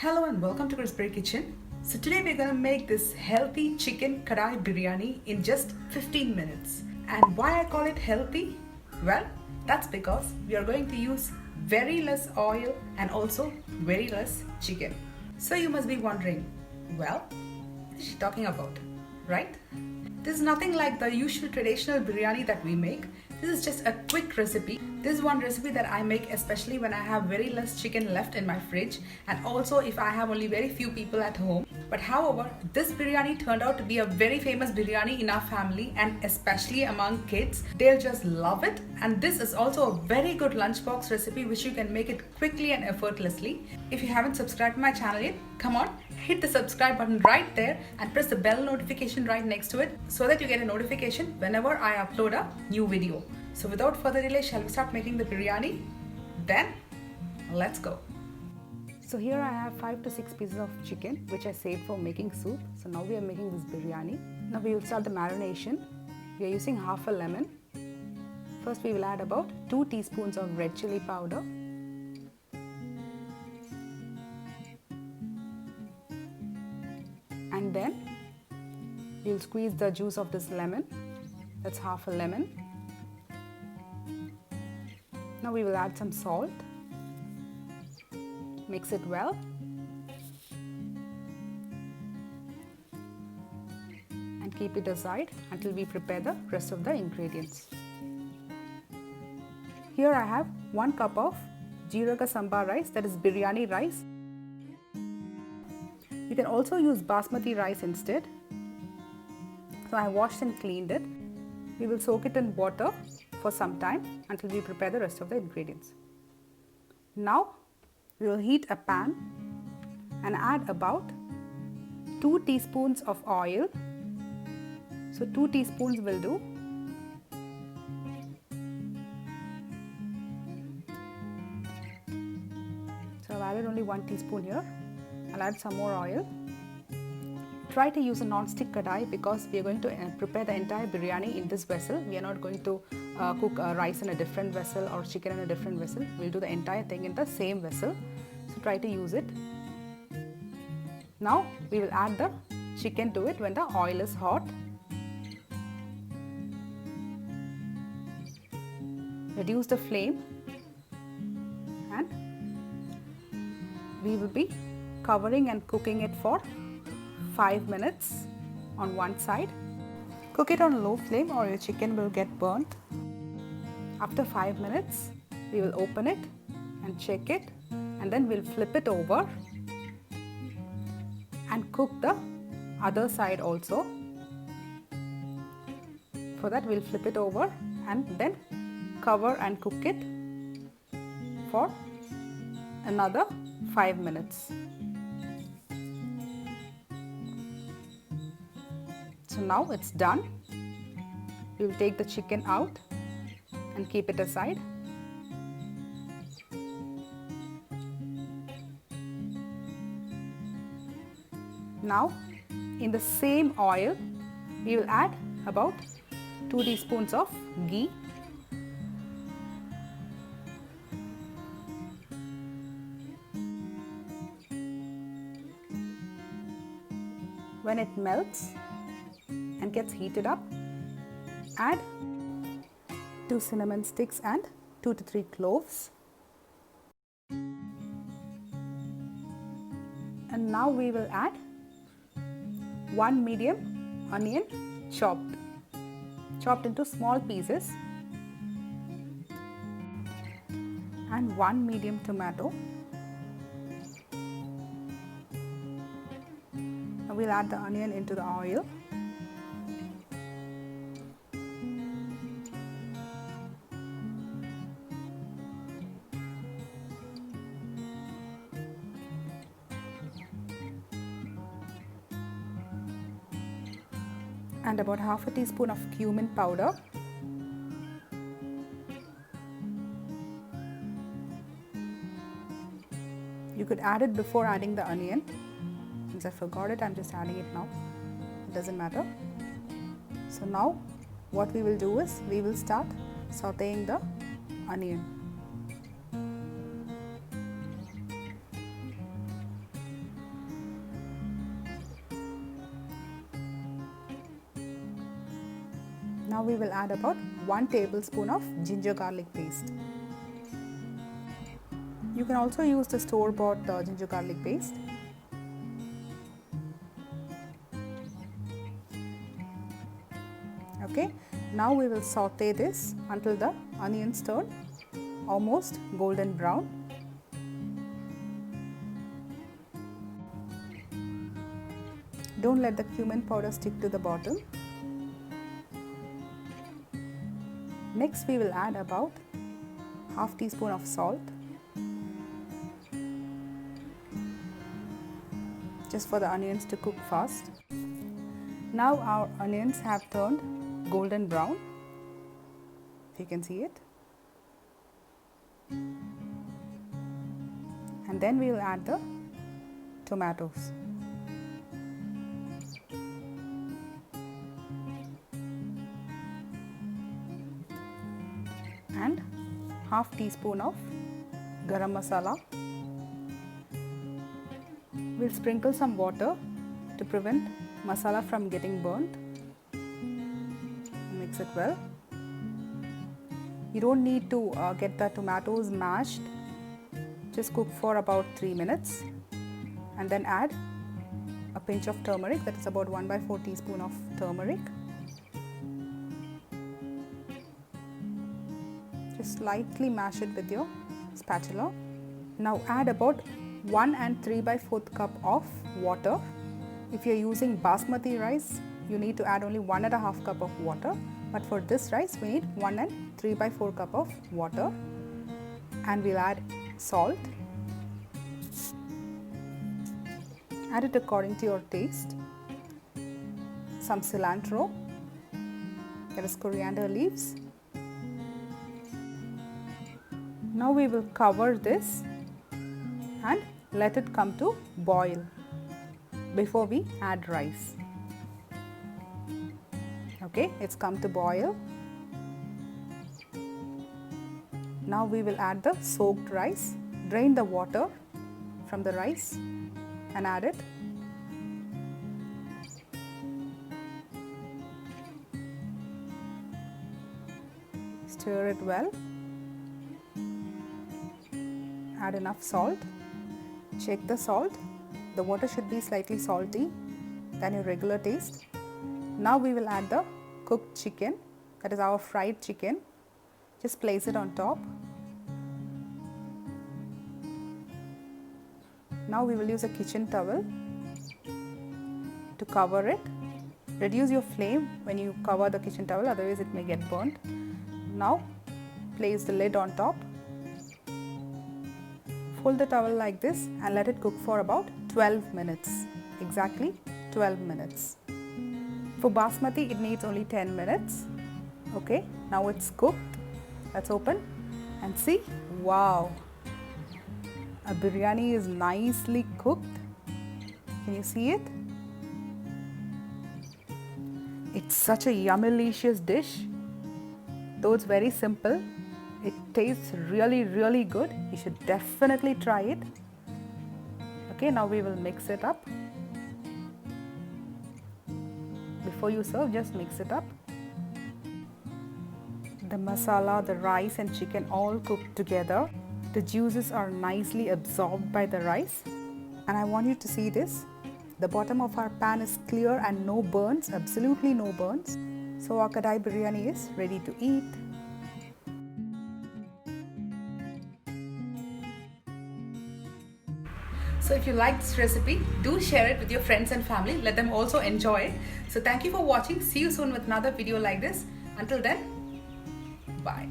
Hello and welcome to Crispy Kitchen. So today we're gonna make this healthy chicken kadai biryani in just 15 minutes. And why I call it healthy? Well, that's because we are going to use very less oil and also very less chicken. So you must be wondering, well, what is she talking about, right? This is nothing like the usual traditional biryani that we make. This is just a quick recipe. This is one recipe that I make especially when I have very less chicken left in my fridge and also if I have only very few people at home. But however, this biryani turned out to be a very famous biryani in our family and especially among kids. They'll just love it, and this is also a very good lunchbox recipe which you can make it quickly and effortlessly. If you haven't subscribed to my channel yet, come on, hit the subscribe button right there and press the bell notification right next to it so that you get a notification whenever I upload a new video. So without further delay, shall we start making the biryani? Then let's go. So here I have 5 to 6 pieces of chicken which I saved for making soup. So now we are making this biryani. Now we will start the marination. We are using half a lemon. First we will add about 2 teaspoons of red chili powder. And then we will squeeze the juice of this lemon. That's half a lemon. Now we will add some salt. Mix it well. And keep it aside until we prepare the rest of the ingredients. Here I have 1 cup of jeeraga samba rice, that is biryani rice. You can also use basmati rice instead. So I washed and cleaned it. We will soak it in water for some time until we prepare the rest of the ingredients. Now we will heat a pan and add about 2 teaspoons of oil. So 2 teaspoons will do. So I've added only 1 teaspoon here. I'll add some more oil. Try to use a non-stick kadai because we are going to prepare the entire biryani in this vessel. We are not going to cook rice in a different vessel or chicken in a different vessel. We'll do the entire thing in the same vessel. So try to use it. Now we will add the chicken to it when the oil is hot. Reduce the flame and we will be covering and cooking it for 5 minutes on one side. Cook it on low flame or your chicken will get burnt. After 5 minutes, we will open it and check it, and then we'll flip it over and cook the other side also. For that, we'll flip it over and then cover and cook it for another 5 minutes. So now it's done. We will take the chicken out and keep it aside. Now in the same oil we will add about 2 teaspoons of ghee. When it melts and gets heated up, add 2 cinnamon sticks and 2 to 3 cloves. And now we will add 1 medium onion chopped into small pieces, and 1 medium tomato. Now we'll add the onion into the oil. And about half a teaspoon of cumin powder. You could add it before adding the onion. Since I forgot it, I'm just adding it now. It doesn't matter. So now what we will do is we will start sauteing the onion. Now we will add about 1 tablespoon of ginger garlic paste. You can also use the store-bought ginger garlic paste. Okay, now we will saute this until the onions turn almost golden brown. Don't let the cumin powder stick to the bottom. Next we will add about half teaspoon of salt, just for the onions to cook fast. Now our onions have turned golden brown, if you can see it. And then we will add the tomatoes. And half teaspoon of Garam Masala. We'll sprinkle some water to prevent masala from getting burnt. Mix it well. You don't need to get the tomatoes mashed. Just cook for about 3 minutes and then add a pinch of turmeric, that is about 1/4 teaspoon of turmeric. Just lightly mash it with your spatula. Now add about 1 3/4 cup of water. If you are using basmati rice, you need to add only 1 1/2 cup of water. But for this rice, we need 1 3/4 cup of water. And we'll add salt. Add it according to your taste. Some cilantro, that is coriander leaves. Now we will cover this and let it come to boil before we add rice. Okay, it's come to boil. Now we will add the soaked rice. Drain the water from the rice and add it. Stir it well. Add enough salt. Check the salt. The water should be slightly salty than your regular taste. Now we will add the cooked chicken, that is our fried chicken. Just place it on top. Now we will use a kitchen towel to cover it. Reduce your flame when you cover the kitchen towel, otherwise it may get burnt. Now place the lid on top. Fold the towel like this and let it cook for about 12 minutes. Exactly 12 minutes. For basmati, it needs only 10 minutes. Okay, now it's cooked. Let's open and see. Wow! A biryani is nicely cooked. Can you see it? It's such a yummy-licious dish. Though it's very simple, it tastes really good. You should definitely try it. Okay, now we will mix it up. Before you serve, just mix it up. The masala, the rice and chicken all cooked together. The juices are nicely absorbed by the rice. And I want you to see this. The bottom of our pan is clear and no burns, absolutely no burns. So our Kadai biryani is ready to eat. So if you like this recipe, do share it with your friends and family. Let them also enjoy it. So thank you for watching. See you soon with another video like this. Until then, bye.